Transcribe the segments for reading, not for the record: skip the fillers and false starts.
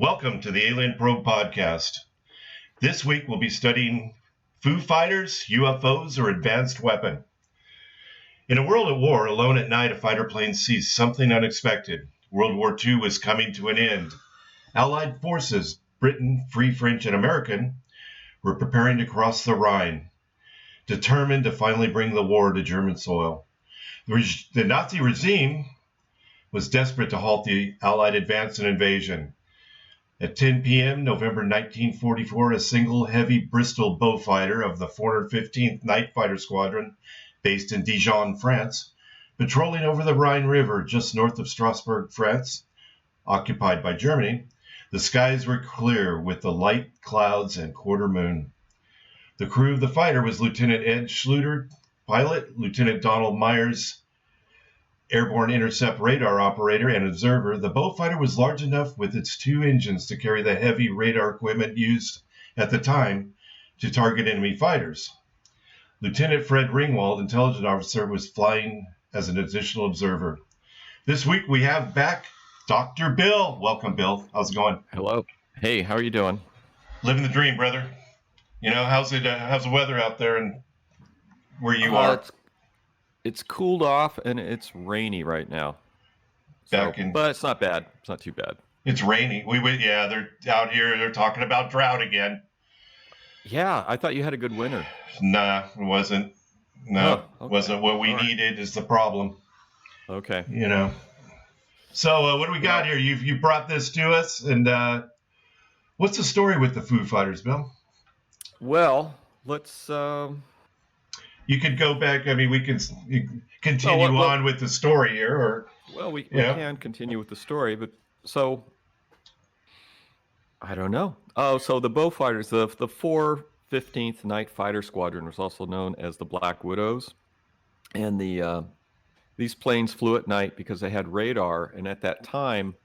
Welcome to the Alien Probe Podcast. This week we'll be studying Foo Fighters, UFOs, or advanced weapon. In a world at war, alone at night, a fighter plane sees something unexpected. World War II was coming to an end. Allied forces, Britain, Free French, and American, were preparing to cross the Rhine, determined to finally bring the war to German soil. The Nazi regime was desperate to halt the Allied advance and invasion. At 10 p.m., November 1944, a single heavy Bristol Beaufighter of the 415th Night Fighter Squadron, based in Dijon, France, patrolling over the Rhine River just north of Strasbourg, France, occupied by Germany, the skies were clear with the light clouds and quarter moon. The crew of the fighter was Lieutenant Ed Schluter, pilot, Lieutenant Donald Myers, airborne intercept radar operator and observer. The Beaufighter was large enough with its two engines to carry the heavy radar equipment used at the time to target enemy fighters. Lieutenant Fred Ringwald, intelligence officer, was flying as an additional observer. This week we have back Dr. Bill. Welcome, Bill. How's it going? Hello. Hey, how are you doing? Living the dream, brother. You know, how's the weather out there and where you are? It's cooled off and it's rainy right now. But it's not bad. It's not too bad. It's rainy. They're out here. They're talking about drought again. Yeah, I thought you had a good winter. Nah, it wasn't. No, okay. Wasn't what we needed is the problem. Okay. You know. So what do we got here? You brought this to us, and what's the story with the Foo Fighters, Bill? Well, let's... You could go back. I mean, we can continue on with the story here, or we can continue with the story, but so I don't know. Oh, so the Beaufighters, the 415th Night Fighter Squadron was also known as the Black Widows, and these planes flew at night because they had radar, and at that time,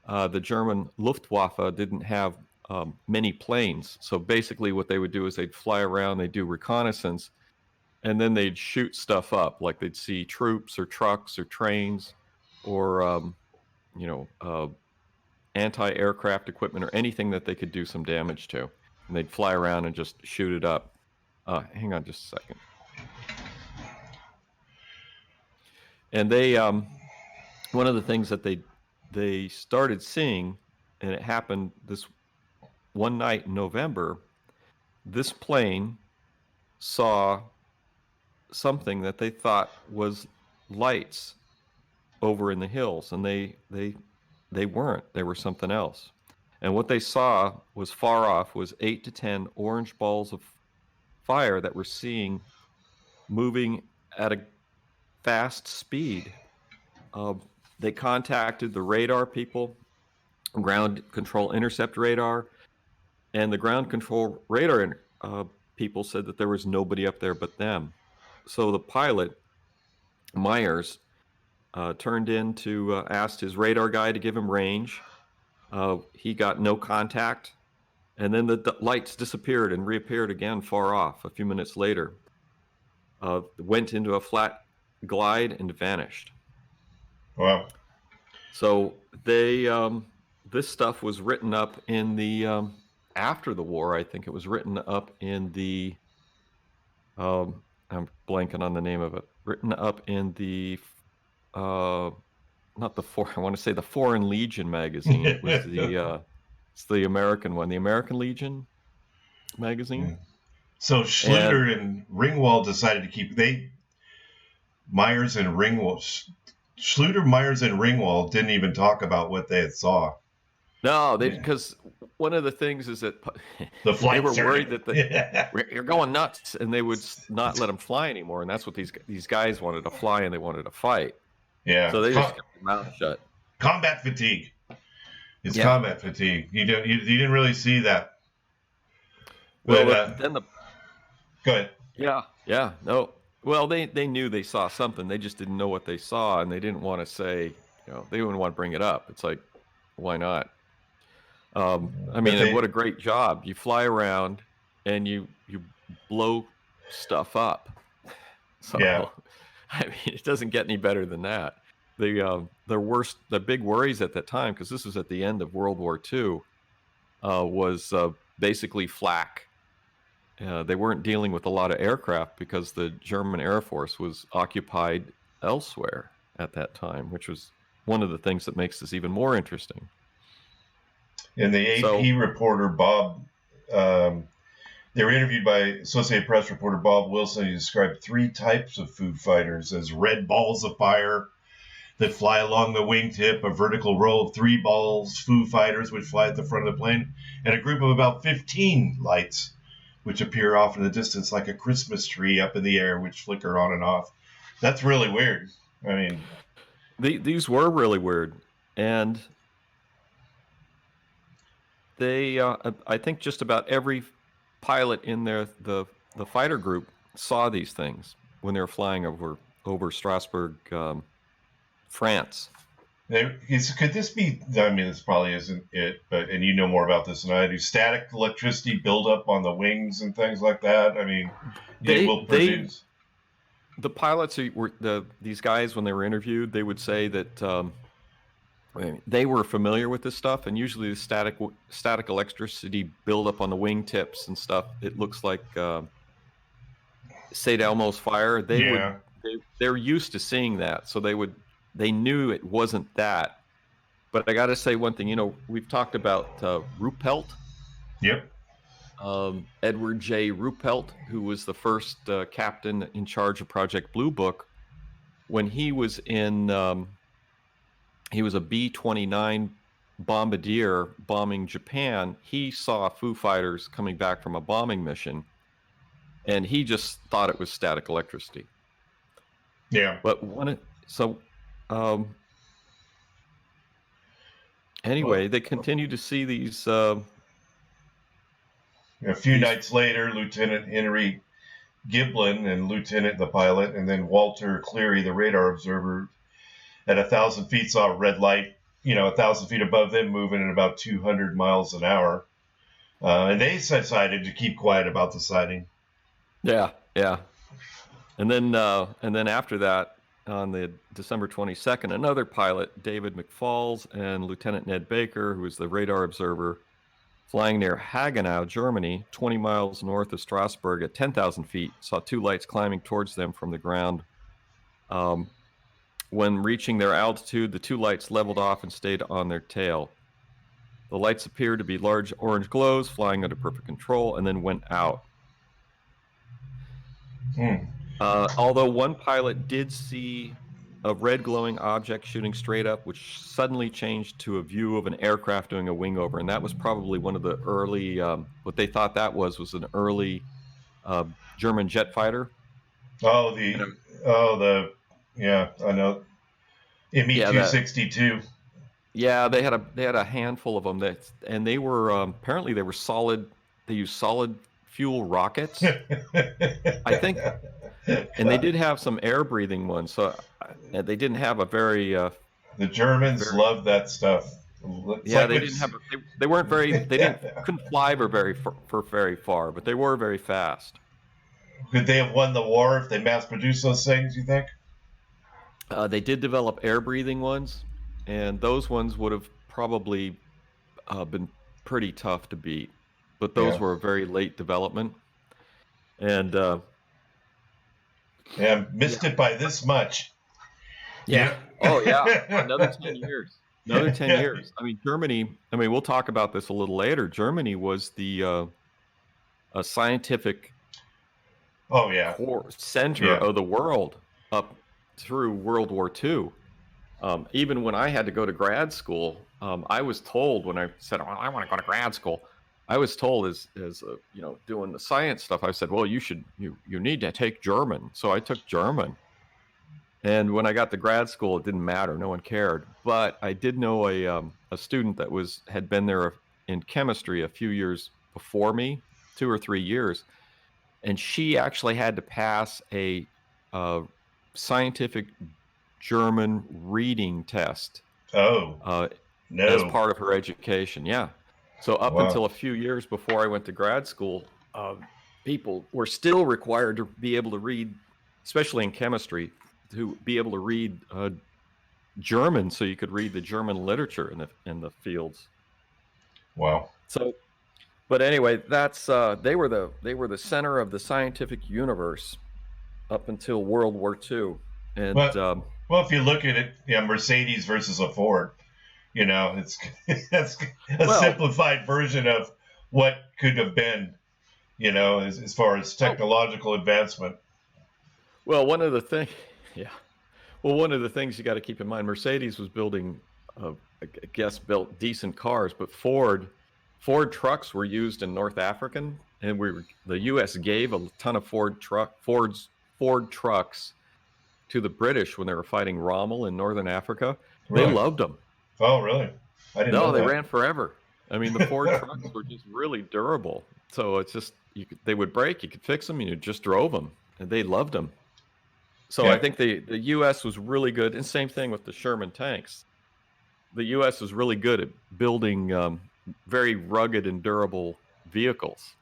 the German Luftwaffe didn't have many planes. So basically, what they would do is they'd fly around, they'd do reconnaissance. And then they'd shoot stuff up, like they'd see troops or trucks or trains or, anti-aircraft equipment or anything that they could do some damage to. And they'd fly around and just shoot it up. Hang on just a second. And they, one of the things that they started seeing, and it happened this one night in November, this plane saw something that they thought was lights over in the hills, and they weren't. They were something else. And what they saw was far off was 8 to 10 orange balls of fire that were moving at a fast speed. They contacted the radar people, ground control intercept radar, and the ground control radar people said that there was nobody up there but them. So the pilot, Myers, turned in to asked his radar guy to give him range. He got no contact, and then the lights disappeared and reappeared again far off a few minutes later. Went into a flat glide and vanished. Wow. So they this stuff was written up in the after the war. I think it was written up in the I'm blanking on the name of it. Written up in the, I want to say the Foreign Legion magazine. It was it's the American one, the American Legion magazine. Yeah. So Schluter and Ringwald decided to keep, Schluter, Myers, and Ringwald didn't even talk about what they had saw. No, because one of the things is that they were worried that you're going nuts, and they would not let them fly anymore. And that's what these guys wanted to fly, and they wanted to fight. Yeah. So they just kept their mouth shut. Combat fatigue. It's combat fatigue. You didn't really see that. But, well, then go ahead. Yeah. No. Well, they knew they saw something. They just didn't know what they saw, and they didn't want to say. They didn't want to bring it up. It's like, why not? What a great job. You fly around and you blow stuff up. So, it doesn't get any better than that. The big worries at that time, because this was at the end of World War II, was basically flak. They weren't dealing with a lot of aircraft because the German Air Force was occupied elsewhere at that time, which was one of the things that makes this even more interesting. And the AP reporter, Bob, they were interviewed by Associated Press reporter Bob Wilson. He described 3 types of Foo Fighters as red balls of fire that fly along the wingtip, a vertical row of 3 balls, Foo Fighters, which fly at the front of the plane, and a group of about 15 lights, which appear off in the distance like a Christmas tree up in the air, which flicker on and off. That's really weird. I mean, these were really weird. And they, I think just about every pilot in the fighter group saw these things when they were flying over Strasbourg, France. Could this be? I mean, this probably isn't it, but and you know more about this than I do. Static electricity buildup on the wings and things like that. I mean, it will produce. The pilots these guys when they were interviewed, they would say that they were familiar with this stuff, and usually the static electricity buildup on the wingtips and stuff. It looks like St. Elmo's fire. They're used to seeing that, so they knew it wasn't that. But I got to say one thing, we've talked about Ruppelt. Yep. Edward J. Ruppelt, who was the first captain in charge of Project Blue Book. When he was he was a B-29 bombardier bombing Japan. He saw Foo Fighters coming back from a bombing mission, and he just thought it was static electricity. Yeah. But anyway, they continue to see these. A few nights later, Lieutenant Henry Giblin and the pilot, and then Walter Cleary, the radar observer, at 1,000 feet saw a red light, 1,000 feet above them, moving at about 200 miles an hour. And they decided to keep quiet about the sighting. Yeah. And then after that, on the December 22nd, another pilot, David McFalls, and Lieutenant Ned Baker, who was the radar observer, flying near Hagenau, Germany, 20 miles north of Strasbourg at 10,000 feet, saw 2 lights climbing towards them from the ground. When reaching their altitude, the 2 lights leveled off and stayed on their tail. The lights appeared to be large orange glows flying under perfect control and then went out. Although one pilot did see a red glowing object shooting straight up, which suddenly changed to a view of an aircraft doing a wing over. And that was probably one of the early, what they thought that was an early German jet fighter. Yeah, I know. Me-262. Yeah, they had a handful of them and they were apparently they were solid. They used solid fuel rockets, I think, and they did have some air breathing ones. So they didn't have a very. The Germans loved that stuff. They weren't very. They couldn't fly very far, but they were very fast. Could they have won the war if they mass-produced those things, you think? They did develop air-breathing ones, and those ones would have probably been pretty tough to beat. But those were a very late development. And missed it by this much. Yeah. Oh, yeah. Another 10 years. Another 10 years. I mean, Germany, we'll talk about this a little later. Germany was the a scientific core center of the world up through World War II. Even when I had to go to grad school, I was told when I said, I want to go to grad school, I was told as doing the science stuff, I said, well, you need to take German. So I took German. And when I got to grad school, it didn't matter. No one cared. But I did know a student that had been there in chemistry a few years before me, 2 or 3 years. And she actually had to pass a scientific German reading test. No. As part of her education. Yeah. So up until a few years before I went to grad school, people were still required to be able to read, especially in chemistry, to be able to read German, so you could read the German literature in the fields. Wow. So, but anyway, that's they were the center of the scientific universe up until World War II, and Well, if you look at it, Mercedes versus a Ford, it's that's a well, simplified version of what could have been, as far as oh, technological advancement. well, one of the things, yeah. Well, one of the things you got to keep in mind, Mercedes was building, I guess, built decent cars, but Ford trucks were used in North African, and the U.S. gave a ton of Ford trucks to the British when they were fighting Rommel in Northern Africa. They Really? loved them. Oh, really? I didn't No, know they that. ran forever. I mean, the Ford trucks were just really durable. So it's just they would break, you could fix them, and you just drove them, and they loved them. So I Yeah. think the U.S. was really good, and same thing with the Sherman tanks. The U.S. was really good at building very rugged and durable vehicles.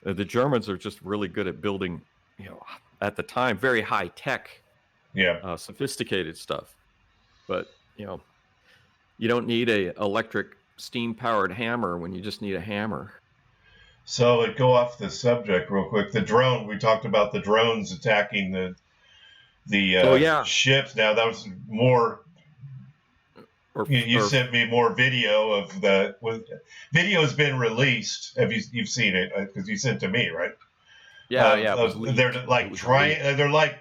The Germans are just really good at building, at the time, very high tech, Yeah. sophisticated stuff. But you don't need a electric steam powered hammer when you just need a hammer. So go off the subject real quick. The drone, we talked about the drones attacking the Oh yeah, ships. Now that was more. You or sent me more video of the video has been released. Have you've seen it because you sent to me, right? yeah, it was leaked. They're like It was leaked. they're like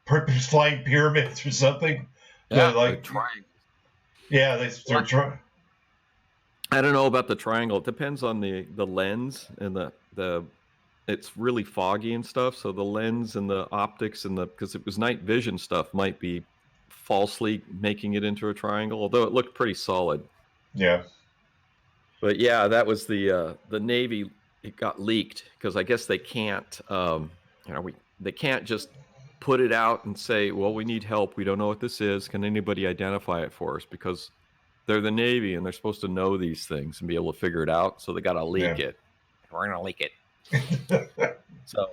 purpose flying pyramids or something. They're Yeah, the like triangle. they're trying. I don't know about the triangle. It depends on the lens and the it's really foggy and stuff. So the lens and the optics and because it was night vision stuff might be falsely making it into a triangle, although it looked pretty solid. Yeah. But yeah, that was the Navy. It got leaked because I guess they can't, they can't just put it out and say, well, we need help. We don't know what this is. Can anybody identify it for us? Because they're the Navy and they're supposed to know these things and be able to figure it out. So they got to leak it. We're going to leak it. So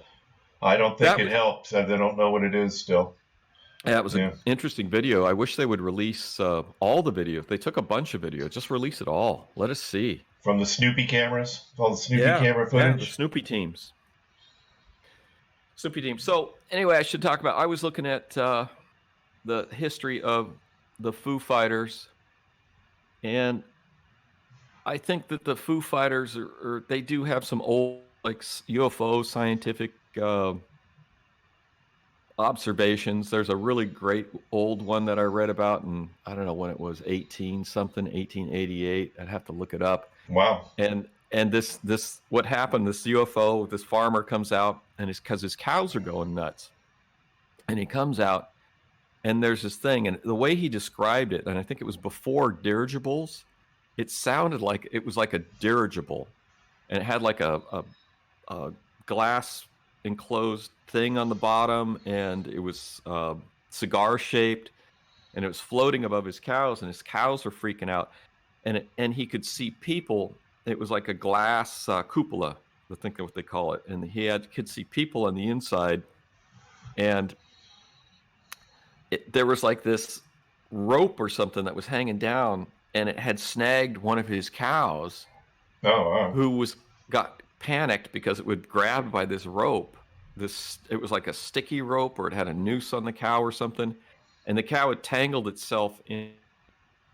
I don't think it helps. They don't know what it is still. Yeah, it was an interesting video. I wish they would release all the video. They took a bunch of video. Just release it all. Let us see. From the Snoopy cameras? All the Snoopy camera footage? Yeah, the Snoopy teams. So anyway, I should talk about, I was looking at the history of the Foo Fighters, and I think that the Foo Fighters they do have some old like UFO scientific observations. There's a really great old one that I read about, and I don't know when it was, 1888. I'd have to look it up. Wow. And this what happened? This UFO, this farmer comes out, and it's because his cows are going nuts, and he comes out, and there's this thing, and the way he described it, and I think it was before dirigibles, it sounded like it was like a dirigible, and it had like a glass enclosed thing on the bottom, and it was cigar shaped, and it was floating above his cows, and his cows were freaking out, and he could see people. It was like a glass cupola, I think what they call it, and could see people on the inside, and there was like this rope or something that was hanging down, and it had snagged one of his cows. Oh, wow. Who got panicked because it would grab by this rope. It was like a sticky rope, or it had a noose on the cow or something, and the cow had tangled itself in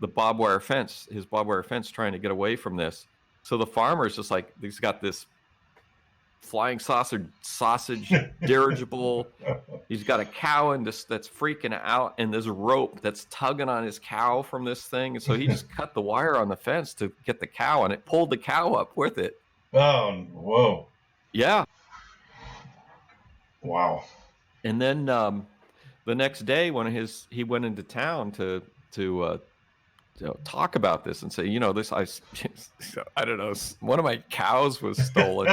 the barbed wire fence, his barbed wire fence, trying to get away from this. So the farmer's just like, he's got this flying sausage dirigible. He's got a cow that's freaking out, and there's a rope that's tugging on his cow from this thing. And so he just cut the wire on the fence to get the cow, and it pulled the cow up with it. Oh, whoa. Yeah. Wow. And then the next day, he went into town to talk about this and say, this, I don't know, one of my cows was stolen.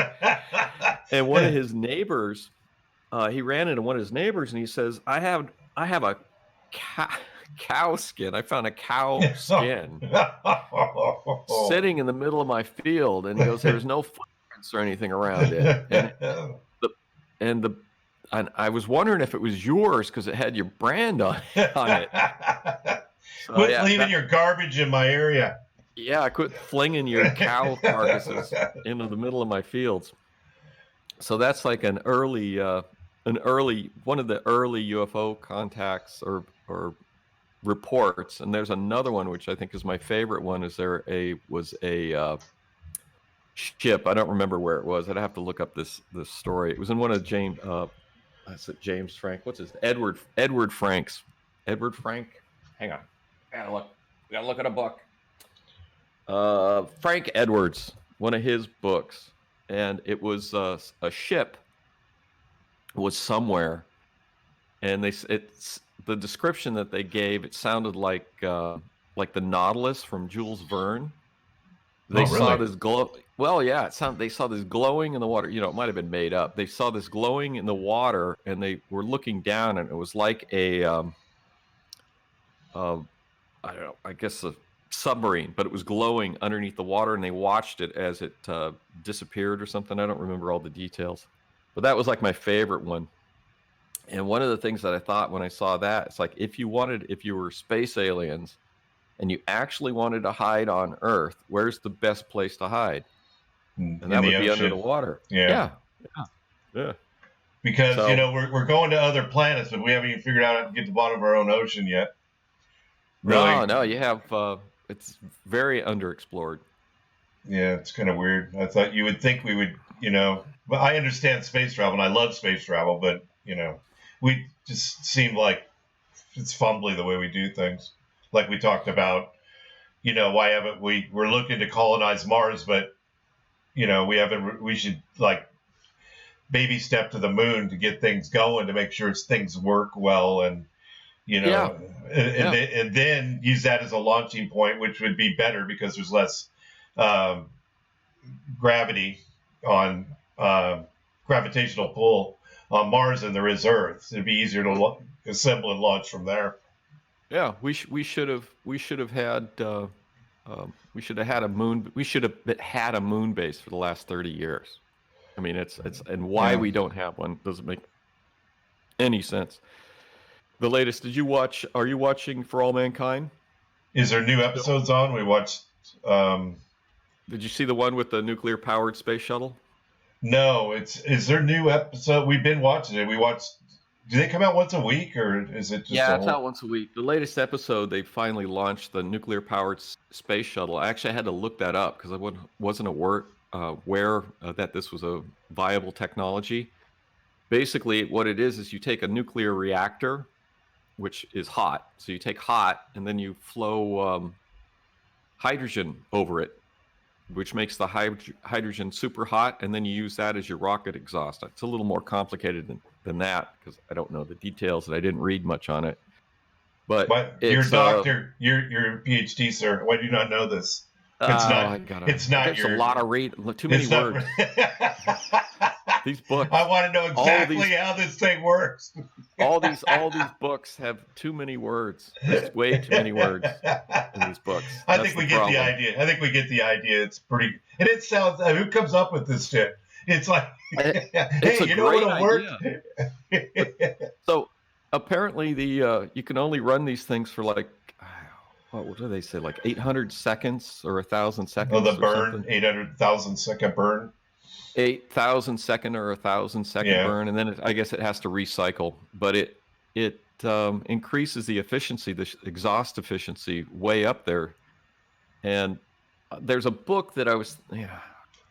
And one of his neighbors, he ran into one of his neighbors, and he says, I have a cow skin. I found a cow skin sitting in the middle of my field. And he goes, there's no footprints or anything around it. And I was wondering if it was yours because it had your brand on it. Quit leaving your garbage in my area. Yeah, I quit flinging your cow carcasses into the middle of my fields. So that's like an early one of the early UFO contacts or reports. And there's another one which I think is my favorite one. Is there was a ship? I don't remember where it was. I'd have to look up this story. It was in one of James. That's it. James Frank. What's his Edward Frank's. Edward Frank. Hang on. We gotta look at a book. Frank Edwards, one of his books, and it was a ship was somewhere, and it's the description that they gave. It sounded like the Nautilus from Jules Verne. They saw this glow. Well, yeah, they saw this glowing in the water. It might have been made up. They saw this glowing in the water, and they were looking down, and it was like a I don't know, I guess a submarine, but it was glowing underneath the water, and they watched it as it disappeared or something. I don't remember all the details, but that was like my favorite one. And one of the things that I thought when I saw that, it's like if you were space aliens and you actually wanted to hide on Earth, where's the best place to hide? And that would be under the water. Yeah. Because we're going to other planets, but we haven't even figured out how to get to the bottom of our own ocean yet. Really? No, you have. It's very underexplored. Yeah, it's kind of weird. I thought you would think we would, but I understand space travel and I love space travel, but we just seem like it's fumbly the way we do things. Like we talked about, why haven't we're looking to colonize Mars, but we should like baby step to the moon to get things going, to make sure things work well, and and then use that as a launching point, which would be better because there's less gravity on gravitational pull on Mars than there is Earth. It'd be easier to assemble and launch from there. Yeah, we should have had a moon. We should have had a moon base for the last 30 years. I mean, it's and why we don't have one doesn't make any sense. The latest. Are you watching For All Mankind? Is there new episodes on? We watched. Did you see the one with the nuclear powered space shuttle? No, is there new episode? We've been watching it. We watched. Do they come out once a week, or is it just? Yeah, it's out once a week. The latest episode, they finally launched the nuclear powered space shuttle. I actually had to look that up because I wasn't aware that this was a viable technology. Basically, what it is you take a nuclear reactor, which is hot. So you take hot and then you flow hydrogen over it, which makes the hydrogen super hot, and then you use that as your rocket exhaust. It's a little more complicated than that because I don't know the details and I didn't read much on it. But you're a doctor, you're a PhD, sir. Why do you not know this? It's not. It's not. There's a lot of too many words. These books. I want to know exactly how this thing works. all these books have too many words. There's way too many words in these books. I think we get the idea. It's pretty, and it sounds. Who comes up with this shit? It's like, hey, you know what'll work? So apparently, you can only run these things for like, what do they say? Like 800 seconds or 1,000 seconds. Oh, the burn, 800,000 second burn. 8,000 second or 1,000 second burn, and then I guess it has to recycle. But it increases the efficiency, the exhaust efficiency, way up there. And there's a book that I was.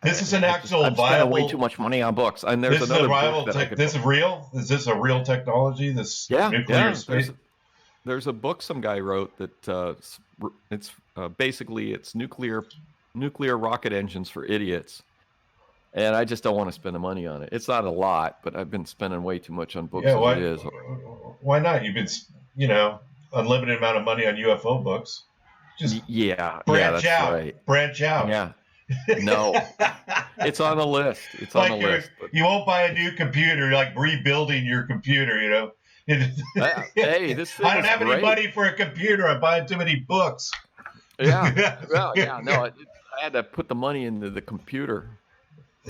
This is an actual I'm spending way too much money on books. And there's another book that this is real. Is this a real technology? This nuclear space. There's a book some guy wrote that it's basically it's nuclear rocket engines for idiots. And I just don't want to spend the money on it. It's not a lot, but I've been spending way too much on books as it is. Why not? You've been, unlimited amount of money on UFO books. Just branch out. Right. Branch out. Yeah. No. It's on the list. It's on the list. You won't buy a new computer, like rebuilding your computer, Hey, this thing I don't have any money for a computer. I'm buying too many books. Yeah. Well, yeah. No, I had to put the money into the computer.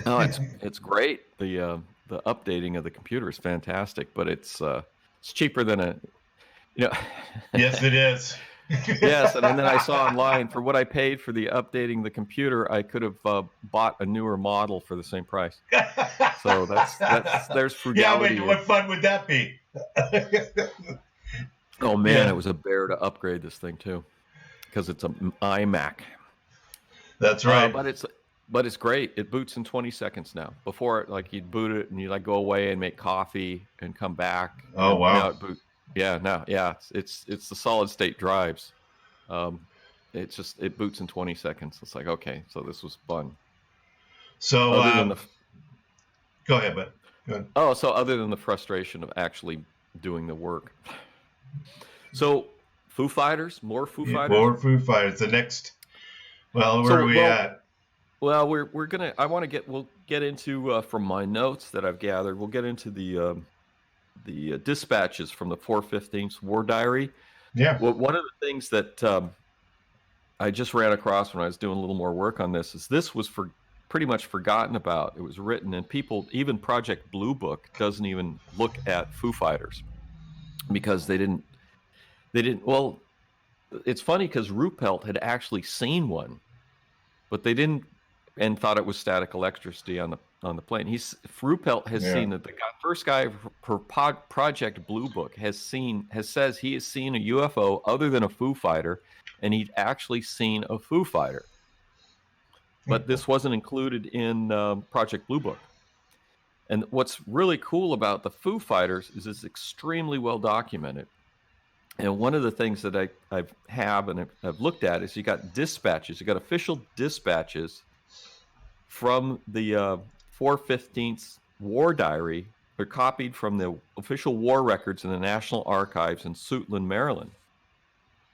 No, it's great. The updating of the computer is fantastic, but it's cheaper than Yes, it is. Yes, and then I saw online for what I paid for the updating the computer, I could have bought a newer model for the same price. So there's Yeah, frugality. what fun would that be? Oh man, Yeah, it was a bear to upgrade this thing too, because it's an iMac. that's right. But it's great. It boots in 20 seconds now. Before, like you'd boot it and you like go away and make coffee and come back, Oh and now wow. it boot. Yeah, now yeah, it's the solid state drives. Um, it boots in 20 seconds. It's like, okay, so this was fun. So Other than the go ahead, bud. Go ahead. so other than the frustration of actually doing the work. So Foo Fighters, more Foo Yeah, Fighters. more Foo Fighters. The next. Well, where So are we at? Well, we're gonna. We'll get into from my notes that I've gathered. We'll get into the dispatches from the 415th War Diary. Yeah. Well, one of the things that I just ran across when I was doing a little more work on this is this was pretty much forgotten about. It was written, and people, even Project Blue Book doesn't even look at Foo Fighters because they didn't. Well, it's funny because Ruppelt had actually seen one, but they didn't, and thought it was static electricity on the plane. Ruppelt has seen that the first guy per Project Blue Book says he has seen a UFO other than a Foo Fighter, and he'd actually seen a Foo Fighter. But this wasn't included in Project Blue Book. And what's really cool about the Foo Fighters is it's extremely well documented. And one of the things that I've looked at is you got dispatches. You got official dispatches from the 415th War Diary. They're copied from the official war records in the National Archives in Suitland, Maryland.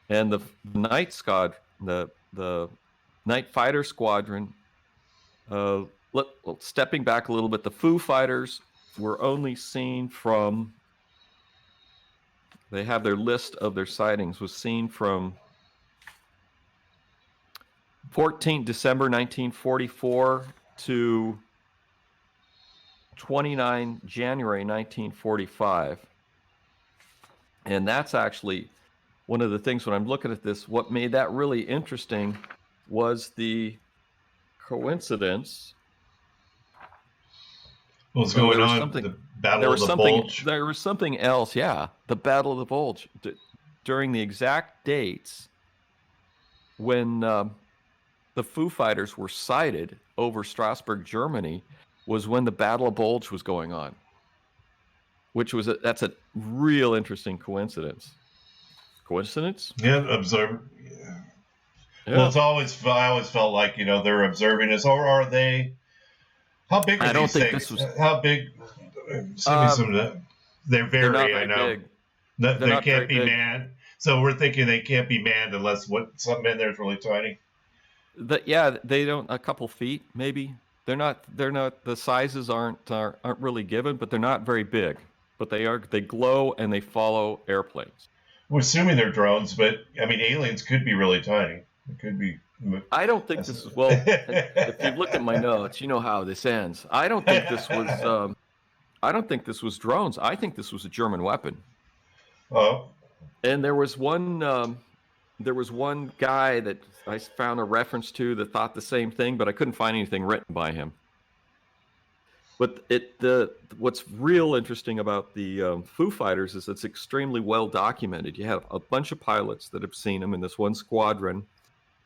And the night squad, the Night Fighter Squadron, stepping back a little bit, the Foo Fighters were only seen from, they have their list of their sightings, was seen from 14 December 1944 to 29 January 1945. And that's actually one of the things when I'm looking at this, what made that really interesting was the coincidence. What's going on? The Battle of the Bulge? There was something else, yeah. The Battle of the Bulge. During the exact dates when the Foo Fighters were sighted over Strasbourg, Germany, was when the Battle of Bulge was going on, that's a real interesting coincidence. Coincidence? Yeah, observe. Yeah. Well, I always felt like, they're observing us, or are they? How big are these things? How big? Send me some. They vary, I know. They can't be manned. So we're thinking they can't be manned unless something in there is really tiny. They don't. A couple feet, maybe. They're not. The sizes aren't really given, but they're not very big. But they are. They glow and they follow airplanes. We're assuming they're drones, but I mean, aliens could be really tiny. It could be. I don't think this is. Well, if you've looked at my notes, you know how this ends. I don't think this was. I don't think this was drones. I think this was a German weapon. Oh. And there was one guy that I found a reference to that thought the same thing, but I couldn't find anything written by him. But what's real interesting about the Foo Fighters is it's extremely well documented. You have a bunch of pilots that have seen them in this one squadron.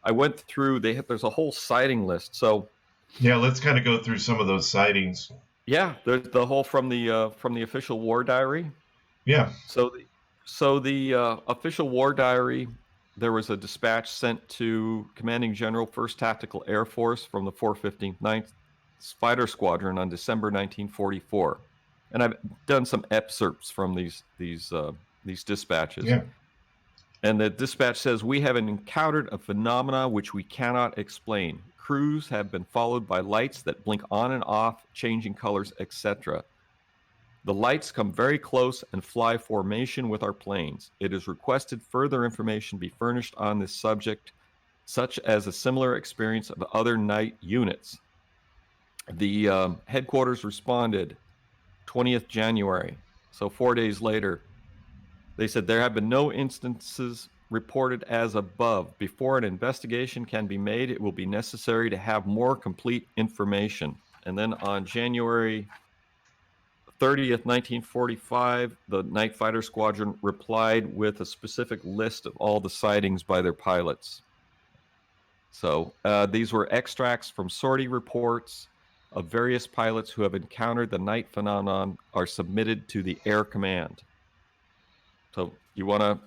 I went through. There's a whole sighting list. So yeah, let's kind of go through some of those sightings. Yeah, there's the whole from the official war diary. Yeah. So the official war diary, there was a dispatch sent to Commanding General 1st Tactical Air Force from the 415th 9th Fighter Squadron on December 1944, and I've done some excerpts from these dispatches. Yeah. And the dispatch says, "We have encountered a phenomena which we cannot explain. Crews have been followed by lights that blink on and off, changing colors, etc. The lights come very close and fly formation with our planes. It is requested further information be furnished on this subject, such as a similar experience of other night units." The headquarters responded 20th January, so 4 days later. They said there have been no instances reported as above. Before an investigation can be made, it will be necessary to have more complete information. And then on January 30th, 1945, the Night Fighter Squadron replied with a specific list of all the sightings by their pilots. So these were extracts from sortie reports of various pilots who have encountered the night phenomenon are submitted to the Air Command. So you wanna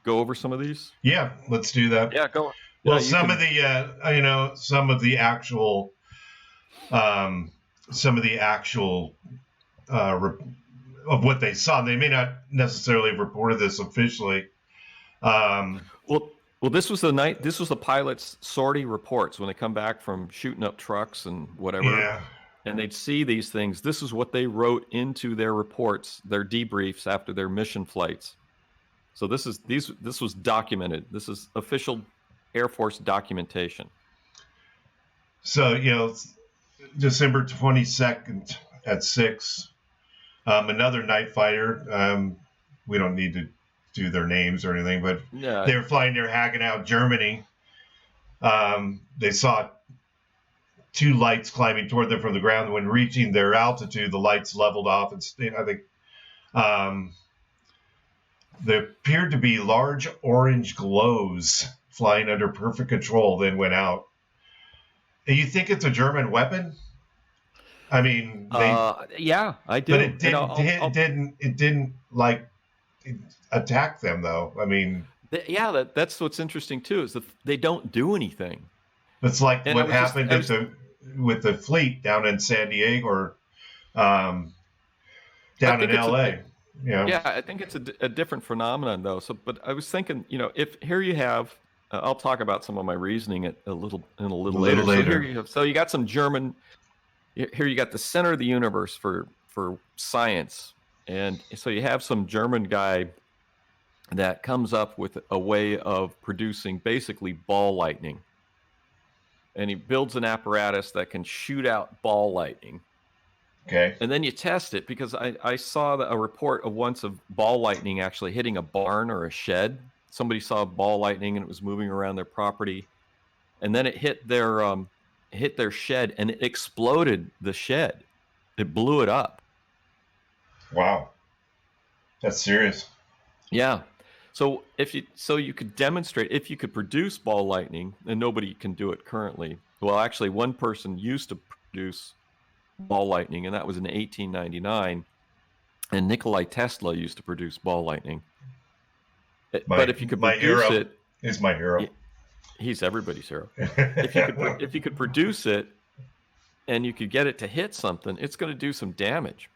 go over some of these? Yeah, let's do that. Yeah, go. Well, Yeah, some of the actual of what they saw. They may not necessarily have reported this officially. Well, this was the pilots' sortie reports when they come back from shooting up trucks and whatever. Yeah. And they'd see these things. This is what they wrote into their reports, their debriefs after their mission flights. So this was documented. This is official Air Force documentation. So, December 22nd at 6, another night fighter, we don't need to do their names or anything, but they were flying near Hagenau, Germany. They saw two lights climbing toward them from the ground. When reaching their altitude, the lights leveled off, and I think there appeared to be large orange glows flying under perfect control, then went out. And you think it's a German weapon? I mean, yeah, I do. But it didn't like attack them, though. I mean, that's what's interesting too, is that they don't do anything. It's like what happened with the fleet down in San Diego or down in LA. Yeah, I think it's a different phenomenon, though. So, but I was thinking, if here you have, I'll talk about some of my reasoning a little later. So you got some German. Here you got the center of the universe for science, and so you have some German guy that comes up with a way of producing basically ball lightning, and he builds an apparatus that can shoot out ball lightning. Okay. And then you test it, because I saw a report of once of ball lightning actually hitting a barn or a shed. Somebody saw ball lightning and it was moving around their property, and then it hit their shed and it exploded the shed. It blew it up. Wow, that's serious. Yeah. So you could demonstrate, if you could produce ball lightning, and nobody can do it currently. Well, actually, one person used to produce ball lightning, and that was in 1899. And Nikola Tesla used to produce ball lightning. But if you could produce it, he's my hero. He's everybody's hero. If you could produce it, and you could get it to hit something, it's going to do some damage.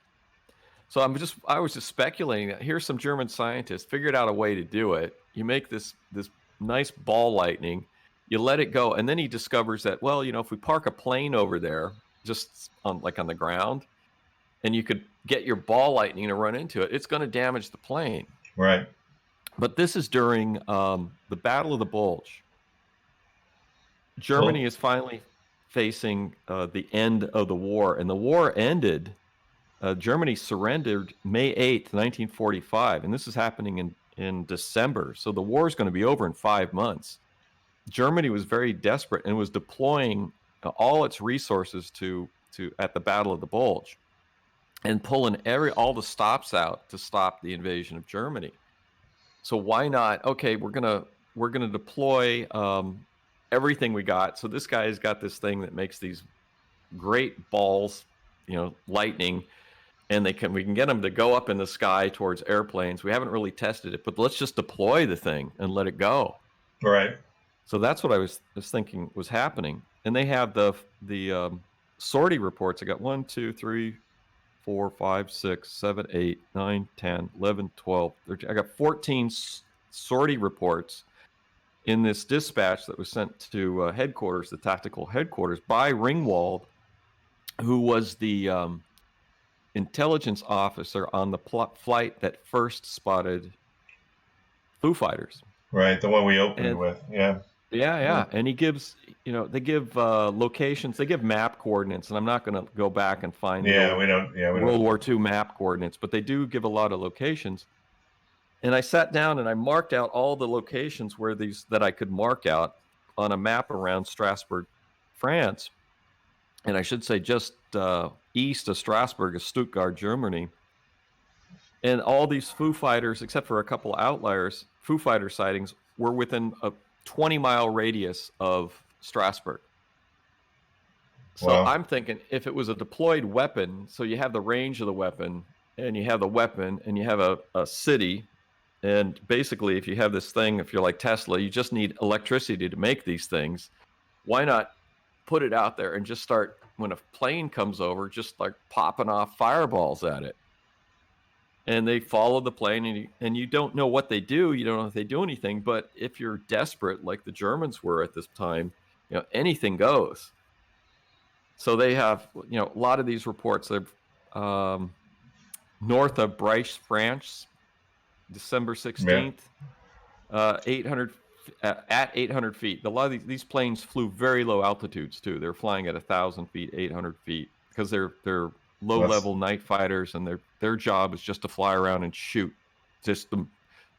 So I was just speculating that here's some German scientists figured out a way to do it. You make this nice ball lightning, you let it go, and then he discovers that, well, if we park a plane over there, just on the ground, and you could get your ball lightning to run into it, it's going to damage the plane. Right. But this is during the Battle of the Bulge. Germany is finally facing the end of the war, and the war ended. Germany surrendered May 8th, 1945, and this is happening in December. So the war is going to be over in 5 months. Germany was very desperate and was deploying all its resources to at the Battle of the Bulge, and pulling all the stops out to stop the invasion of Germany. So why not? Okay, we're gonna deploy everything we got. So this guy's got this thing that makes these great balls, lightning, and we can get them to go up in the sky towards airplanes. We haven't really tested it, but let's just deploy the thing and let it go. Right. So that's what I was thinking was happening. And they have the sortie reports. I got 1, 2, 3, 4, 5, 6, 7, 8, 9, 10, 11, 12, 13. I got 14 sortie reports in this dispatch that was sent to headquarters, the tactical headquarters, by Ringwald, who was the intelligence officer on the flight that first spotted Foo Fighters. Right, the one we opened with. Yeah. Yeah. And he gives, they give locations, they give map coordinates, and I'm not going to go back and find World War II map coordinates, but they do give a lot of locations. And I sat down and I marked out all the locations where that I could mark out on a map around Strasbourg, France. And I should say just east of Strasbourg is Stuttgart, Germany. And all these Foo Fighters, except for a couple of outliers, Foo Fighter sightings were within a 20-mile radius of Strasbourg. So Wow. I'm thinking if it was a deployed weapon, so you have the range of the weapon, and you have the weapon, and you have a city, and basically if you have this thing, if you're like Tesla, you just need electricity to make these things. Why not put it out there and just start, when a plane comes over, just like popping off fireballs at it? And they follow the plane, and you don't know what they do. You don't know if they do anything. But if you're desperate, like the Germans were at this time, anything goes. So they have, a lot of these reports. They're north of Brest, France, December 16th, 800 at 800 feet. A lot of these planes flew very low altitudes too. They're flying at 1,000 feet, 800 feet, because they're low-level night fighters, and their job is just to fly around and shoot, just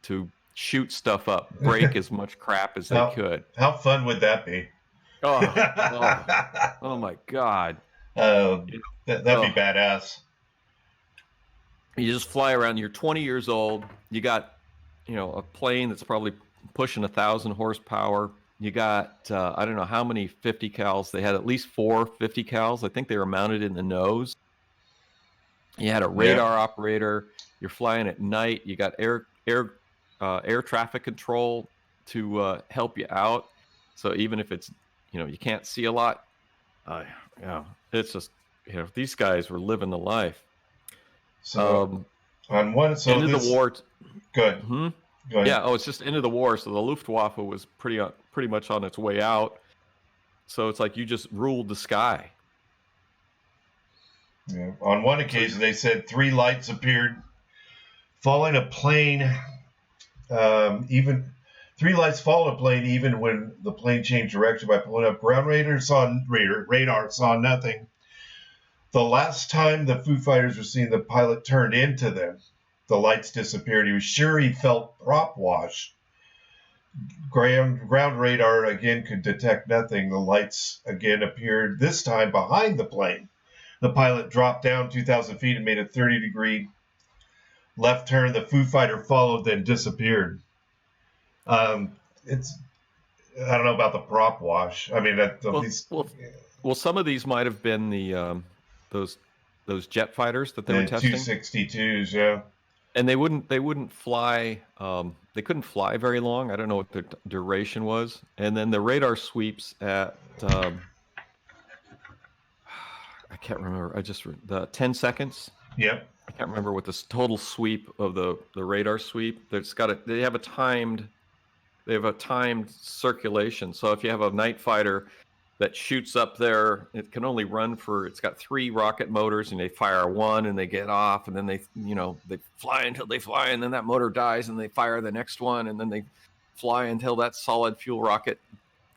to shoot stuff up, break as much crap as they could. How fun would that be? Oh my God. That'd be badass. You just fly around. You're 20 years old. You got, a plane that's probably pushing 1,000 horsepower. You got, I don't know how many 50 cals. They had at least 4 50 cals. I think they were mounted in the nose. You had a radar operator. You're flying at night. You got air traffic control to help you out. So even if it's, you can't see a lot, it's just, these guys were living the life. So on one, so end of the war. Good. Mm-hmm. Go ahead. Yeah. Oh, it's just end of the war. So the Luftwaffe was pretty much on its way out. So it's like you just ruled the sky. Yeah. On one occasion, they said 3 lights appeared following a plane. Even 3 lights followed a plane, even when the plane changed direction by pulling up. Ground radar saw nothing. The last time the Foo Fighters were seen, the pilot turned into them. The lights disappeared. He was sure he felt prop wash. Ground radar again could detect nothing. The lights again appeared, this time behind the plane. The pilot dropped down 2,000 feet and made a 30-degree left turn. The Foo Fighter followed, then disappeared. I don't know about the prop wash. I mean, well, some of these might have been the those jet fighters that they were testing. 262s, yeah. And they wouldn't fly. They couldn't fly very long. I don't know what the duration was. And then the radar sweeps at I can't remember. The 10 seconds. Yep. I can't remember what the total sweep of the radar sweep. They have a timed circulation. So if you have a night fighter that shoots up there, it can only run it's got 3 rocket motors, and they fire one and they get off, and then they fly until they fly, and then that motor dies and they fire the next one, and then they fly until that solid fuel rocket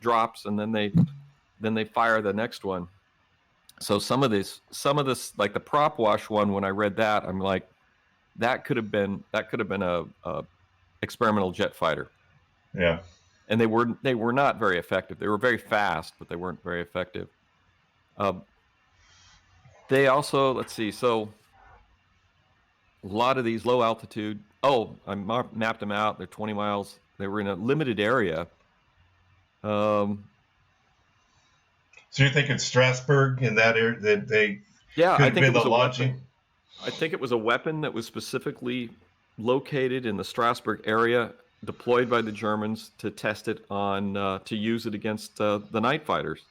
drops, and then they fire the next one. So some of this, like the prop wash one, when I read that, I'm like, that could have been a experimental jet fighter. Yeah. And they were not very effective. They were very fast, but they weren't very effective. They also, let's see, so a lot of these low altitude. Oh, I mapped them out. They're 20 miles. They were in a limited area. So you're thinking Strasbourg in that area that they I think it was a weapon. I think it was a weapon that was specifically located in the Strasbourg area, deployed by the Germans to test it on, to use it against the night fighters,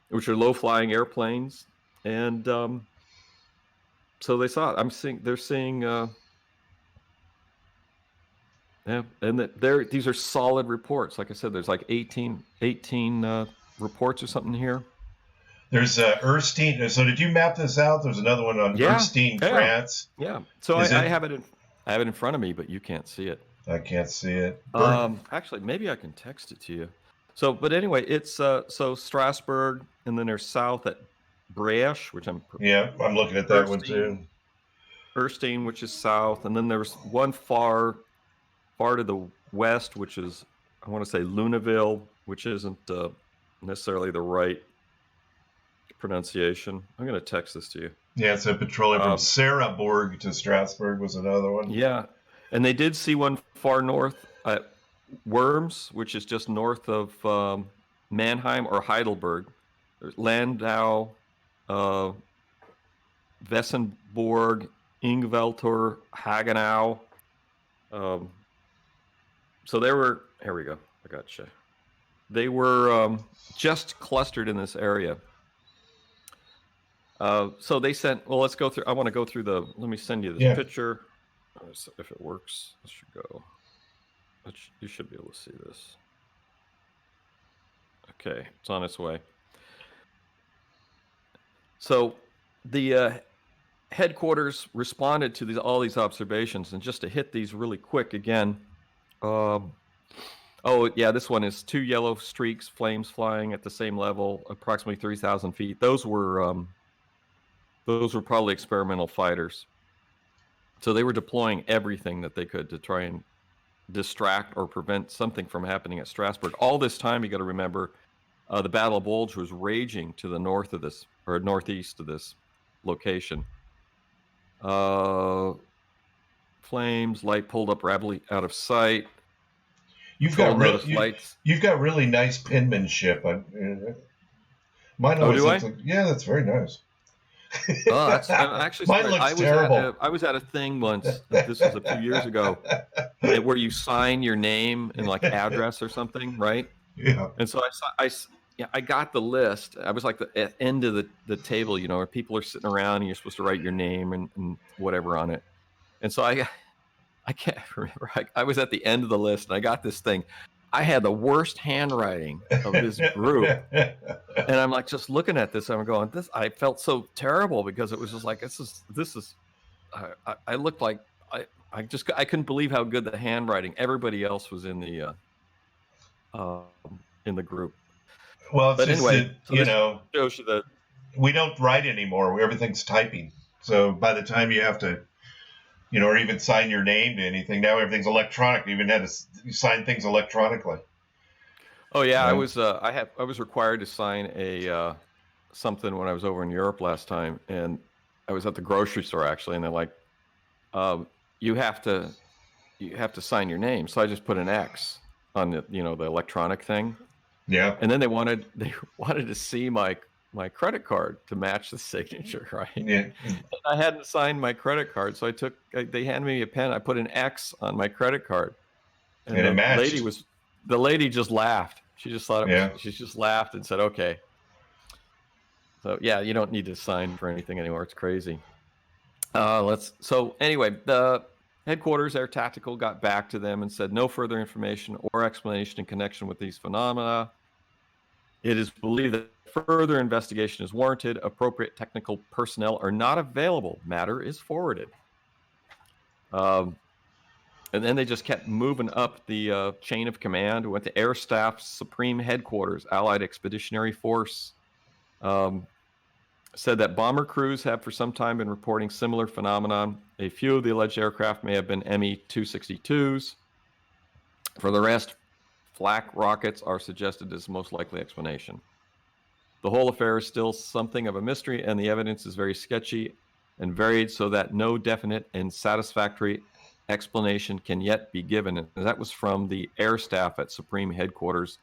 which are low-flying airplanes. And so they saw it. They're seeing, and these are solid reports. Like I said, there's like 18 reports or something here. There's Erstein. So did you map this out? There's another one on Erstein, France. Yeah. So I have it in front of me, but you can't see it. I can't see it. Actually, maybe I can text it to you. So, but anyway, it's so Strasbourg, and then there's south at Brest, which I'm looking at that one too. Erstein, which is south, and then there's one far far to the west, which is, I want to say Lunaville, which isn't necessarily the right pronunciation. I'm going to text this to you. Yeah, it's a petroleum from Sarahborg to Strasbourg was another one. Yeah, and they did see one far north at Worms, which is just north of Mannheim or Heidelberg. There's Landau, Wesenborg, Ingveltor, Hagenau. So they were, here we go, I gotcha. They were just clustered in this area. So they sent, well, let's go through, I want to go through let me send you this picture. If it works, this should go. You should be able to see this. Okay, it's on its way. So the headquarters responded to all these observations, and just to hit these really quick again. Oh yeah, this one is 2 yellow streaks, flames flying at the same level, approximately 3,000 feet. Those were probably experimental fighters. So they were deploying everything that they could to try and distract or prevent something from happening at Strasbourg. All this time, you got to remember, the Battle of Bulge was raging to the north of this, or northeast of this location. Flames, light pulled up rapidly out of sight. You've got really nice penmanship. Mine always looks like, yeah, that's very nice. Oh, actually, mine looks terrible. I was at a thing once. This was a few years ago, where you sign your name and like address or something, right? Yeah. And so I got the list. I was like at the end of the table, where people are sitting around and you're supposed to write your name and whatever on it. And so I can't remember. I was at the end of the list and I got this thing. I had the worst handwriting of this group. And I'm like, just looking at this, I'm going, I felt so terrible because it was just like, I looked like, I couldn't believe how good the handwriting, everybody else was in the group. Well, it's anyway, shows you that we don't write anymore. Everything's typing. So by the time you have to, or even sign your name to anything, now everything's electronic. You even had to sign things electronically. Oh yeah, I was required to sign a something when I was over in Europe last time, and I was at the grocery store actually, and they're like, you have to sign your name. So I just put an X on the the electronic thing. Yeah. And then they wanted to see my credit card to match the signature, right? Yeah. I hadn't signed my credit card, so they handed me a pen. I put an X on my credit card, and it matched. The lady just laughed. She just thought she just laughed and said, "Okay." So yeah, you don't need to sign for anything anymore. It's crazy. So anyway, the headquarters Air Tactical got back to them and said no further information or explanation in connection with these phenomena. It is believed that further investigation is warranted. Appropriate technical personnel are not available. Matter is forwarded. And then they just kept moving up the chain of command. Went to Air Staff's Supreme Headquarters, Allied Expeditionary Force. Said that bomber crews have for some time been reporting similar phenomenon. A few of the alleged aircraft may have been Me-262s. For the rest, flak rockets are suggested as the most likely explanation. The whole affair is still something of a mystery, and the evidence is very sketchy and varied, so that no definite and satisfactory explanation can yet be given. And that was from the Air Staff at Supreme Headquarters,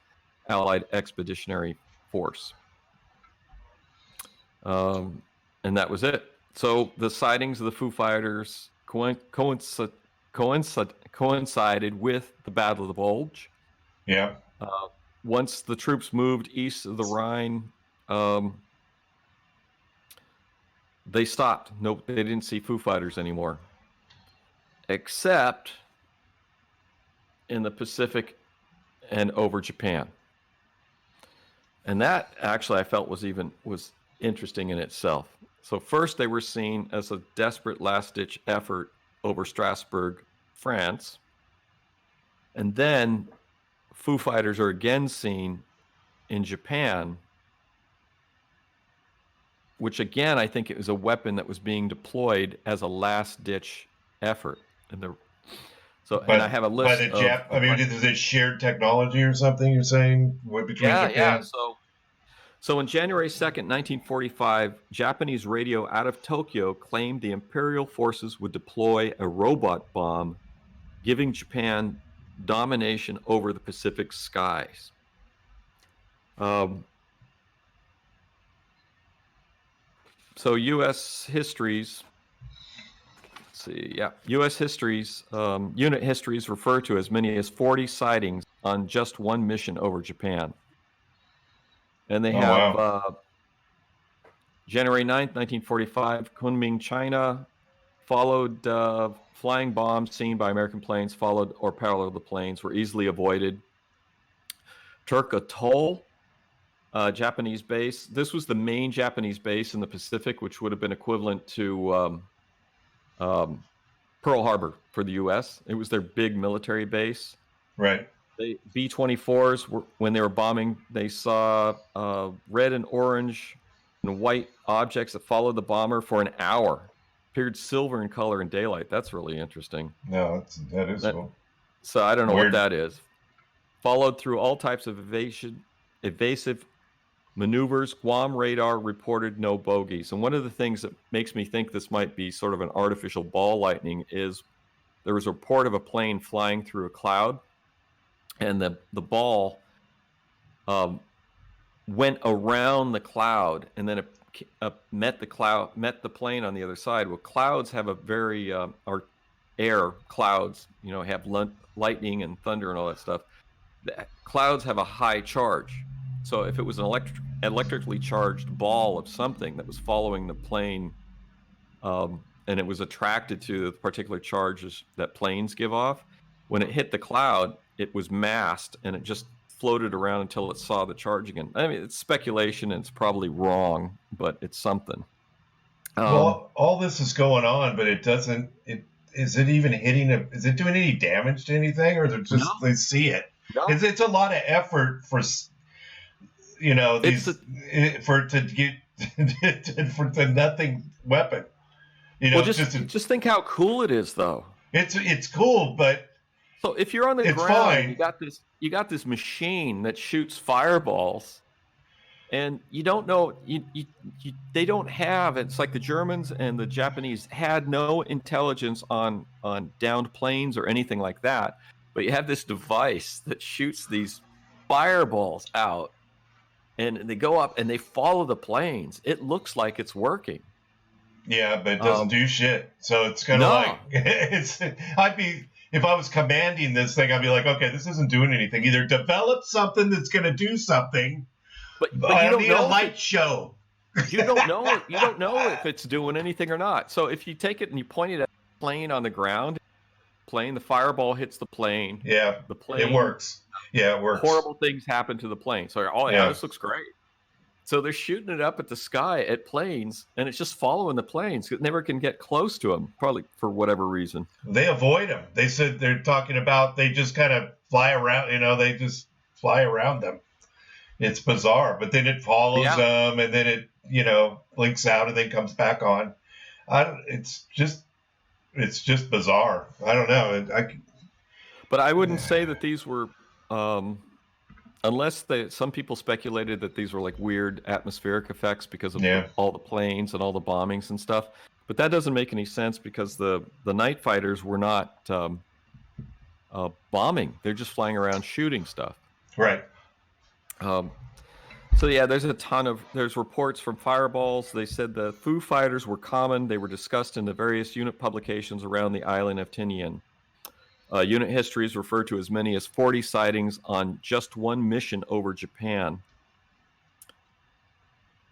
Allied Expeditionary Force. And that was it. So the sightings of the Foo Fighters coincided with the Battle of the Bulge. Yeah. Once the troops moved east of the Rhine, they stopped. Nope, they didn't see Foo Fighters anymore, except in the Pacific and over Japan. And that actually I felt was interesting in itself. So first they were seen as a desperate last-ditch effort over Strasbourg, France. And then Foo Fighters are again seen in Japan, which again, I think it was a weapon that was being deployed as a last-ditch effort. So, and I have a by list the of. Jap. I mean, is it shared technology or something? You're saying between Yeah, yeah. Japan? So on January 2nd, 1945, Japanese radio out of Tokyo claimed the Imperial forces would deploy a robot bomb, giving Japan domination over the Pacific skies. So U.S. histories. Let's see, yeah, U.S. histories, unit histories refer to as many as 40 sightings on just one mission over Japan. And they Oh have wow. January 9th, 1945, Kunming, China, followed flying bombs seen by American planes, followed or paralleled the planes, were easily avoided. Turk Atoll, Japanese base. This was the main Japanese base in the Pacific, which would have been equivalent to Pearl Harbor for the U.S. It was their big military base. Right. They B-24s were, when they were bombing, they saw red and orange and white objects that followed the bomber for an hour. Appeared silver in color in daylight. That's really interesting. No, that is cool. So I don't know Weird. what that is. Followed through all types of evasive maneuvers. Guam radar reported no bogeys. And one of the things that makes me think this might be sort of an artificial ball lightning is there was a report of a plane flying through a cloud, and the ball went around the cloud, and then it met the plane on the other side. Well, clouds have a very or air clouds, have lightning and thunder and all that stuff. The clouds have a high charge, so if it was an electrically charged ball of something that was following the plane, and it was attracted to the particular charges that planes give off, when it hit the cloud, it was masked and it just floated around until it saw the charge again. I mean, it's speculation and it's probably wrong, but it's something. Well, all this is going on, but it doesn't. Is it even hitting? Is it doing any damage to anything, or they're just they see it? No. It's a lot of effort for for the nothing weapon. Well, just think how cool it is, though. It's cool, but so if you're on the ground, and you got this machine that shoots fireballs, and you don't know, they don't have. It's like the Germans and the Japanese had no intelligence on downed planes or anything like that. But you have this device that shoots these fireballs out, and they go up and they follow the planes. It looks like it's working. Yeah, but it doesn't do shit. So it's kind of like if I was commanding this thing, I'd be like, okay, this isn't doing anything. Either develop something that's going to do something, but I need a light show. You don't know. You don't know if it's doing anything or not. So if you take it and you point it at the plane on the ground, the fireball hits the plane. Yeah, the plane. It works. Yeah, it works. Horrible things happen to the plane. So this looks great. So they're shooting it up at the sky at planes, and it's just following the planes. It never can get close to them, probably for whatever reason. They avoid them. They said they're talking about they just kind of fly around. They just fly around them. It's bizarre, but then it follows them, and then it blinks out and then comes back on. It's just bizarre. I don't know. But I wouldn't say that these were. Unless some people speculated that these were like weird atmospheric effects because of all the planes and all the bombings and stuff. But that doesn't make any sense because the night fighters were not bombing. They're just flying around shooting stuff. Right. So yeah, there's reports from fireballs. They said the Foo Fighters were common. They were discussed in the various unit publications around the island of Tinian. Unit histories refer to as many as 40 sightings on just one mission over Japan.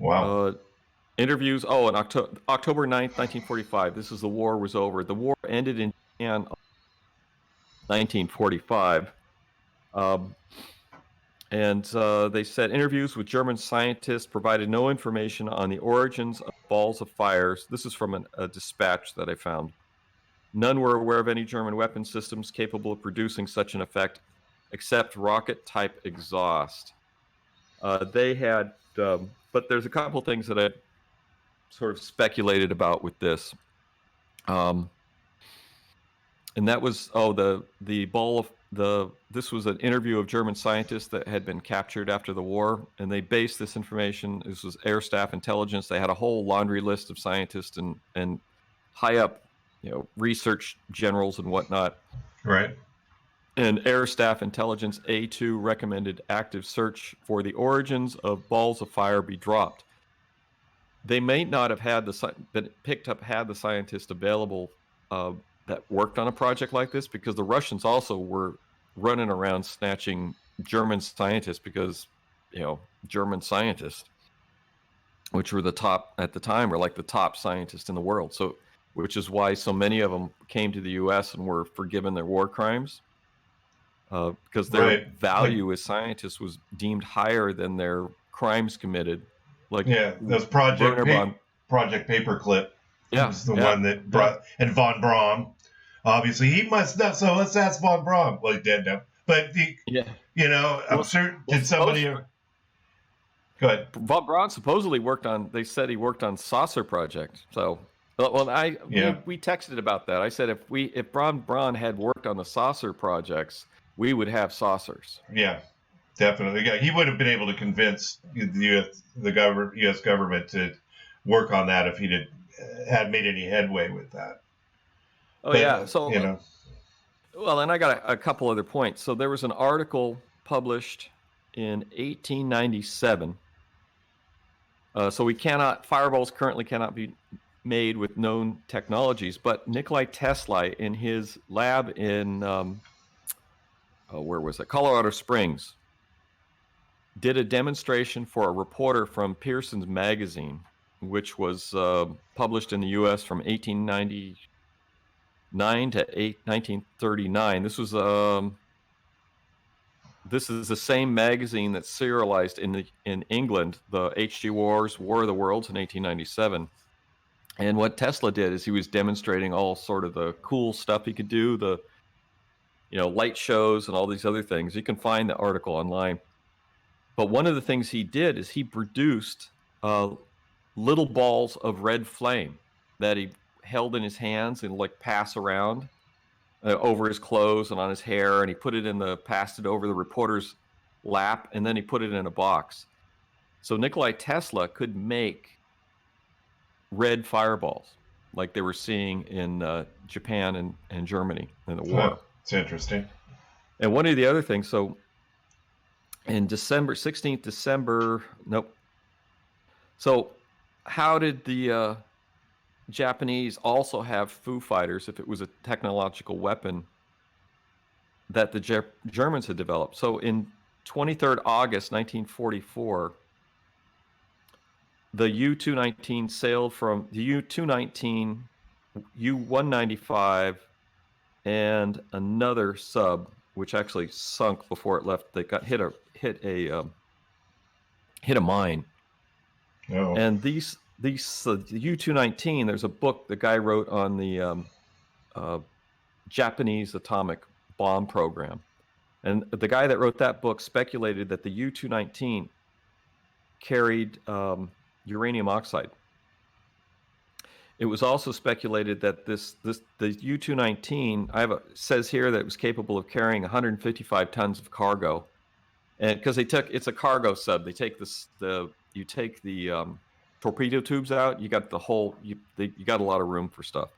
Wow. Interviews. On October 9th, 1945. This is the war was over. The war ended in Japan 1945. And they said interviews with German scientists provided no information on the origins of balls of fires. This is from a dispatch that I found. None were aware of any German weapon systems capable of producing such an effect, except rocket-type exhaust. They had, but there's a couple things that I sort of speculated about with this. And that was the ball of this was an interview of German scientists that had been captured after the war, and they based this information. This was air staff intelligence. They had a whole laundry list of scientists and high up, research generals and whatnot. Right. And Air Staff Intelligence A2 recommended active search for the origins of balls of fire be dropped. They may not have had the scientists available that worked on a project like this, because the Russians also were running around snatching German scientists, because German scientists, which were the top at the time, were like the top scientists in the world. So, which is why so many of them came to the U.S. and were forgiven their war crimes. Because their value as scientists was deemed higher than their crimes committed. Like those Project Paperclip was the one that brought, and von Braun. Obviously, he must know. So let's ask von Braun. Well, he's dead now, but I'm certain. Did somebody? Go ahead. Von Braun supposedly worked on. They said he worked on Saucer Project. So. Well, we texted about that. I said if von Braun had worked on the Saucer projects, we would have saucers. Yeah, definitely. Yeah, he would have been able to convince the U.S. government to work on that if he had made any headway with that. Oh, but, yeah. So well, and I got a couple other points. So there was an article published in 1897. So fireballs currently cannot be made with known technologies, but Nikolai Tesla in his lab in where was it? Colorado Springs, did a demonstration for a reporter from Pearson's Magazine, which was published in the U.S. from 1899 to 1939. This is the same magazine that serialized in England the H.G. Wells' War of the Worlds in 1897. And what Tesla did is he was demonstrating all sort of the cool stuff he could do, the light shows and all these other things. You can find the article online. But one of the things he did is he produced little balls of red flame that he held in his hands and pass around over his clothes and on his hair, and he passed it over the reporter's lap, and then he put it in a box. So Nikolai Tesla could make red fireballs like they were seeing in Japan and Germany in the war. Oh, it's interesting. And one of the other things, so in 16th December, nope. So how did the Japanese also have Foo Fighters if it was a technological weapon that the Germans had developed? So in 23rd August 1944, the U-219 sailed from the U-219, U-195, and another sub, which actually sunk before it left. They got hit a mine. Oh. And the U-219, there's a book the guy wrote on the Japanese atomic bomb program, and the guy that wrote that book speculated that the U-219 carried uranium oxide. It was also speculated that the U-219 says here that it was capable of carrying 155 tons of cargo, and because it's a cargo sub, they take the torpedo tubes out, you got you got a lot of room for stuff.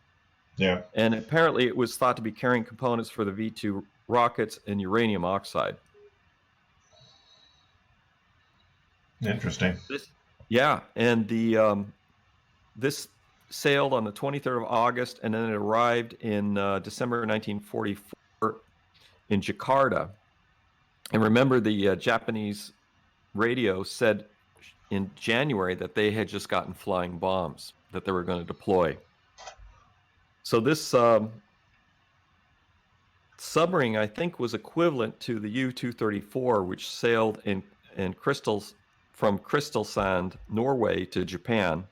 Yeah. And apparently it was thought to be carrying components for the V2 rockets and uranium oxide. Interesting. And this sailed on the 23rd of August, and then it arrived in December 1944 in Jakarta. And remember, the Japanese radio said in January that they had just gotten flying bombs that they were going to deploy. So this submarine, I think, was equivalent to the U-234, which sailed in from Kristiansand, Norway, to Japan.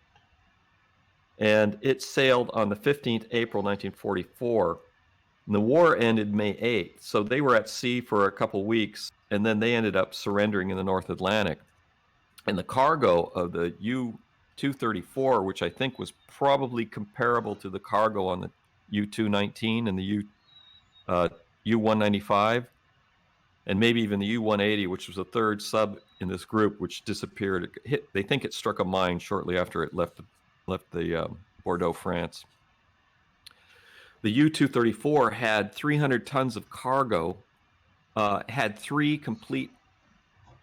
And it sailed on the 15th April 1944. And the war ended May 8th. So they were at sea for a couple weeks, and then they ended up surrendering in the North Atlantic. And the cargo of the U-234, which I think was probably comparable to the cargo on the U-219 and the U-195, and maybe even the U-180, which was a third sub in this group, which disappeared. They think it struck a mine shortly after it left the Bordeaux, France. The U-234 had 300 tons of cargo, had 3 complete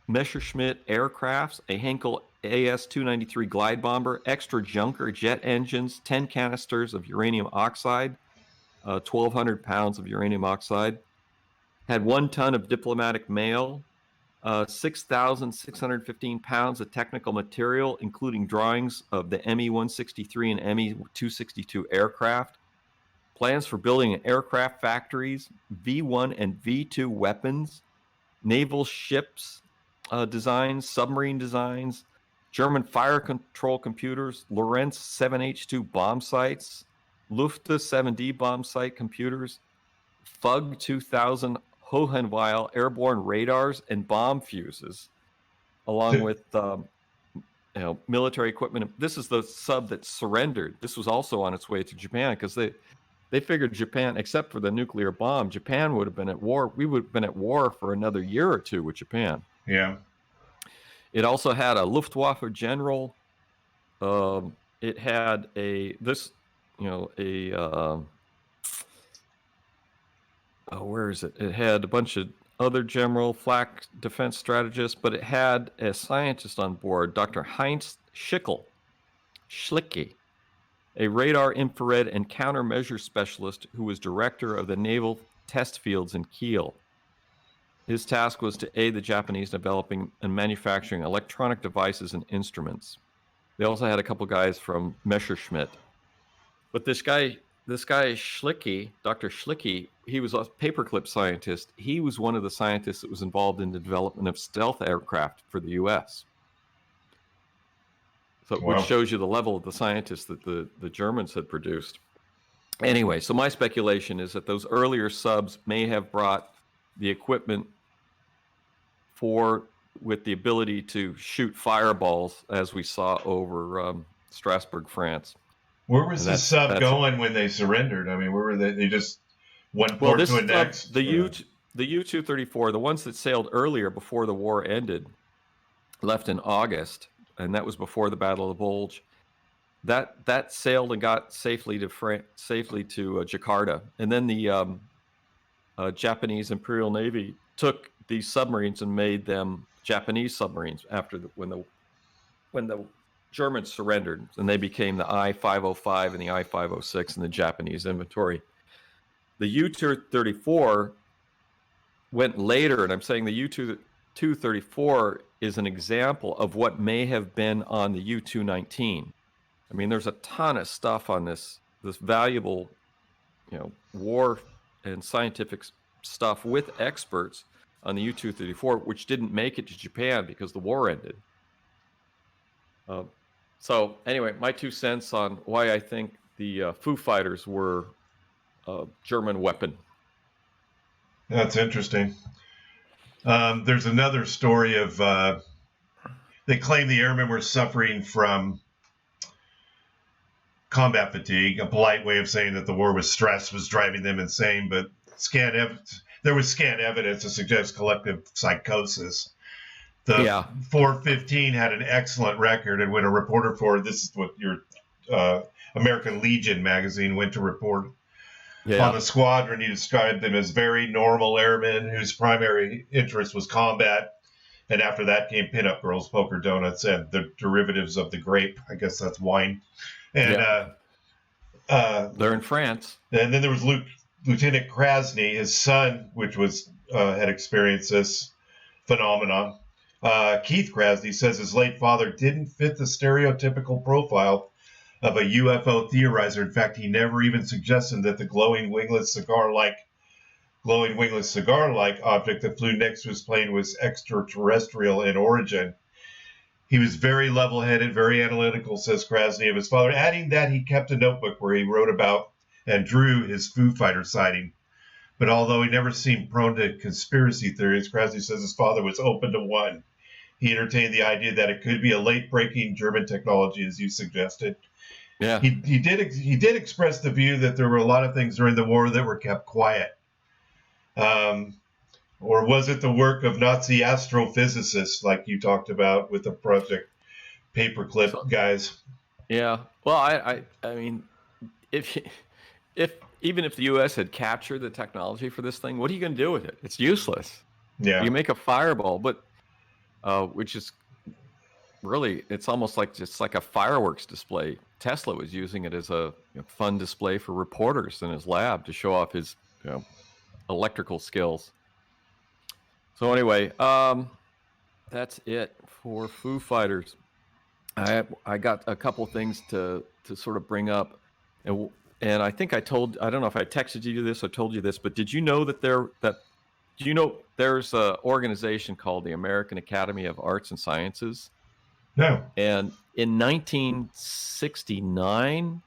Messerschmitt aircrafts, a Henkel AS-293 glide bomber, extra Junker jet engines, 10 canisters of uranium oxide, 1,200 pounds of uranium oxide, had 1 ton of diplomatic mail, 6,615 pounds of technical material, including drawings of the Me-163 and Me-262 aircraft, plans for building aircraft factories, V-1 and V-2 weapons, naval ships designs, submarine designs, German fire control computers, Lorentz 7H2 bomb sites, Luftwaffe 7D bomb site computers, FUG 2000 Hohenweil airborne radars and bomb fuses, along with military equipment. This is the sub that surrendered. This was also on its way to Japan because they figured Japan, except for the nuclear bomb, Japan would have been at war. We would have been at war for another year or two with Japan. Yeah. It also had a Luftwaffe general. It had where is it? It had a bunch of other general flak defense strategists, but it had a scientist on board, Dr. Heinz Schlicke, a radar, infrared, and countermeasure specialist who was director of the naval test fields in Kiel. His task was to aid the Japanese in developing and manufacturing electronic devices and instruments. They also had a couple guys from Messerschmitt. But this guy Schlicke, Dr. Schlicke, he was a paperclip scientist. He was one of the scientists that was involved in the development of stealth aircraft for the U.S. So, wow. Which shows you the level of the scientists that the Germans had produced. Anyway, so my speculation is that those earlier subs may have brought the equipment with the ability to shoot fireballs, as we saw over Strasbourg, France. Where was the sub going when they surrendered? I mean, where were they? They just one port to the next? The U-234, the ones that sailed earlier before the war ended, left in August, and that was before the Battle of the Bulge. That sailed and got safely to Jakarta, and then the Japanese Imperial Navy took these submarines and made them Japanese submarines after when the Germans surrendered, and they became the I-505 and the I-506 in the Japanese inventory. The U-234 went later, and I'm saying the U-234 is an example of what may have been on the U-219. I mean, there's a ton of stuff on this valuable, war and scientific stuff with experts on the U-234, which didn't make it to Japan because the war ended. So anyway, my 2 cents on why I think the Foo Fighters were a German weapon. That's interesting. There's another story of they claim the airmen were suffering from combat fatigue. A polite way of saying that the war was stress was driving them insane, but there was scant evidence to suggest collective psychosis. The 415 had an excellent record, and when a reporter for this is what your American Legion magazine went to report on the squadron, he described them as very normal airmen whose primary interest was combat, and after that came pinup girls, poker donuts, and the derivatives of the grape. I guess that's wine. And they're in France. And then there was Lieutenant Krasny, his son, which was had experienced this phenomenon. Keith Krasny says his late father didn't fit the stereotypical profile of a UFO theorizer. In fact, he never even suggested that the glowing wingless cigar-like object that flew next to his plane was extraterrestrial in origin. He was very level-headed, very analytical, says Krasny, of his father, adding that he kept a notebook where he wrote about and drew his Foo Fighter sighting. But although he never seemed prone to conspiracy theories, Krasny says his father was open to one. He entertained the idea that it could be a late-breaking German technology, as you suggested. Yeah. He did express the view that there were a lot of things during the war that were kept quiet. Or was it the work of Nazi astrophysicists like you talked about with the Project Paperclip guys? Yeah. Well, I mean, if even if the U.S. had captured the technology for this thing, what are you going to do with it? It's useless. Yeah. You make a fireball, but which is really, it's almost like just like a fireworks display. Tesla was using it as a fun display for reporters in his lab to show off his electrical skills. So anyway, that's it for Foo Fighters. I got a couple things to sort of bring up, and I think I don't know if I texted you this or told you this, but did you know that there's an organization called the American Academy of Arts and Sciences? No. And in 1969,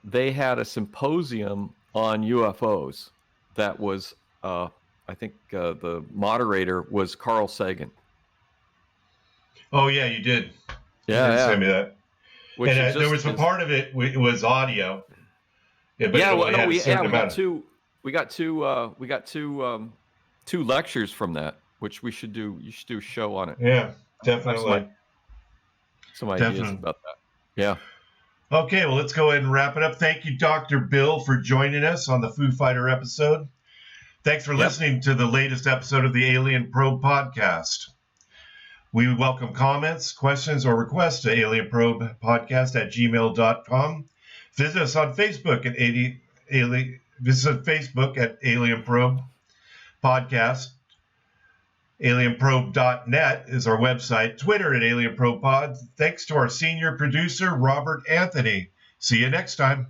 they had a symposium on UFOs that was, I think the moderator was Carl Sagan. Oh, yeah, you did. Yeah, you did send me that. Which And there was a part of it, it was audio. Yeah, but it only had a certain amount. We got two lectures from that, which we should do. You should do a show on it. Yeah, definitely. Some ideas about that. Yeah. Okay, well, let's go ahead and wrap it up. Thank you, Dr. Bill, for joining us on the Foo Fighter episode. Thanks for listening to the latest episode of the Alien Probe podcast. We welcome comments, questions, or requests to alienprobepodcast@gmail.com. Visit us on Facebook at Alien Probe Podcast. AlienProbe.net is our website. Twitter at AlienProbePod. Thanks to our senior producer, Robert Anthony. See you next time.